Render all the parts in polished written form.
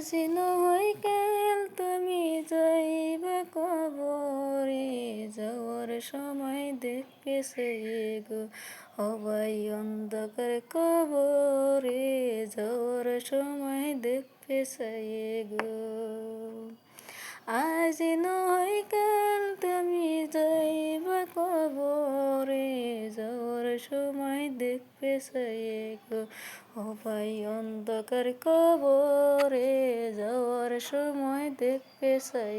আজি নহয় কাল তুমি যাইবা কবরে, যাওয়ার সময় দেখবে সে গো সবাই অন্ধকার কবরে, যাওয়ার সময় দেখবে সে গো। আজি নহয় কাল তুমি যাইবা কবরে, যাওয়ার সময় দেখবে সে গো সবাই অন্ধকার কবরে, যাওয়ার সময় দেখবে সে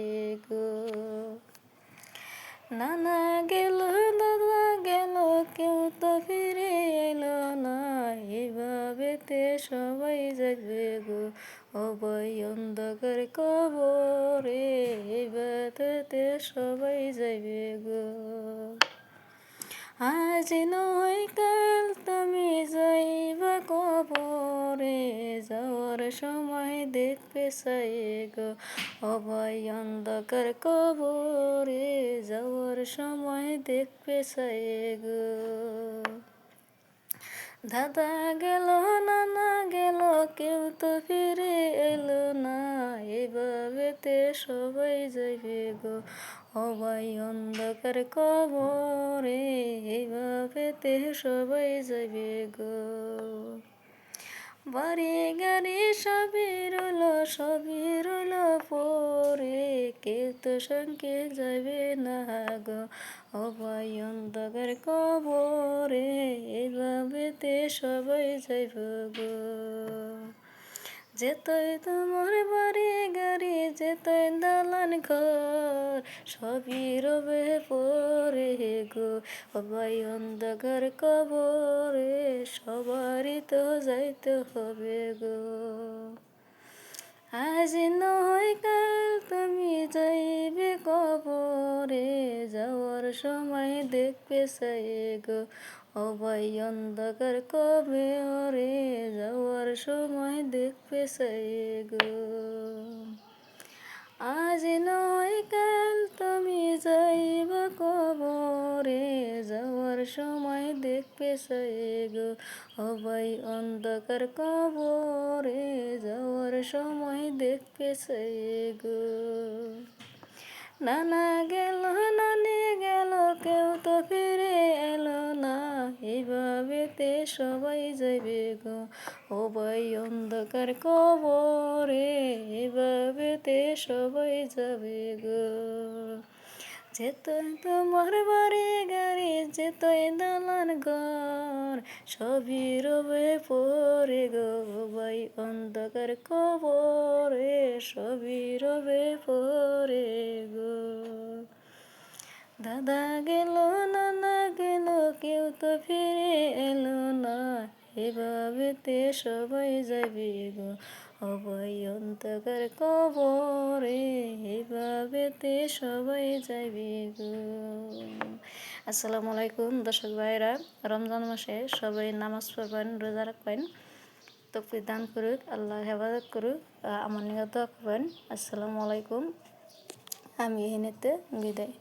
গো। নানা গেল দাদা গেল কেউ তো ফিরে এলো না, এভাবেতে সবাই যাবে গো সবাই অন্ধকার কবরে, এভাবেতে সবাই যাবে গো। আজি নয় কাল তুমি যাইবা কবরে, যাওয়ার সময় দেখবে সে গো সবাই অন্ধকার কবরে, যাওয়ার সময় দেখবে সে গো। দাদা গেল নানা গেল কেউ তো ফিরে এলো না, এভাবেতে সবাই যাবে গো সবাই অন্ধকার কবরে, এভাবেতে সবাই যাবে গো। বাড়ি গাড়ি সবই রইল পরে, কেউ তো সঙ্গে যাবে না গো সবাই অন্ধকার কবরে, এভাবেতে সবাই যাইব গো। যেতই তোমার বাড়ি গাড়ি যেতই দালান ঘর, সবই রবে পরে গো সবাই অন্ধকার কবরে, সবারই তো যাইতে হবে গো। আজি নয় কাল তুমি যাইবে কবরে, যাওয়ার সময় দেখবে সে গো সবাই অন্ধকার কবরে, যাওয়ার সময় দেখবে সে গো। আজি নয় কাল তুমি যাইবা কবরে, যাওয়ার সময় দেখবে সে গো সবাই অন্ধকার কবরে, যাওয়ার সময় দেখবে সে গো। নানা গেল নানি গেল কেউ তো ফিরে এলো না, এভাবেতে সবাই যাবে গো সবাই অন্ধকার কবরে, এভাবেতে সবাই যাবে গো। যেতই তোমার বাড়ি গাড়ি যেতই দালান ঘর, সবই রবে পরে গো সবাই অন্ধকার কবরে, সবই রবে পরে গো। দাদা গেল নানা গেল কেউ তো ফিরে এলো না, এভাবেতে সবাই যাবে গো সবাই অন্ধকার কবরে, এভাবেতে সবাই যাবে গো। আসসালামু আলাইকুম দর্শক ভাইরা, রমজান মাসে সবাই নামাজ পড়বেন, রোজা রাখবেন, তৌফিক দান করুক আল্লাহ, হেফাজত করুক, আমার নিয়ত করবেন। আসসালামু আলাইকুম, আমি এখানেতে বিদায়।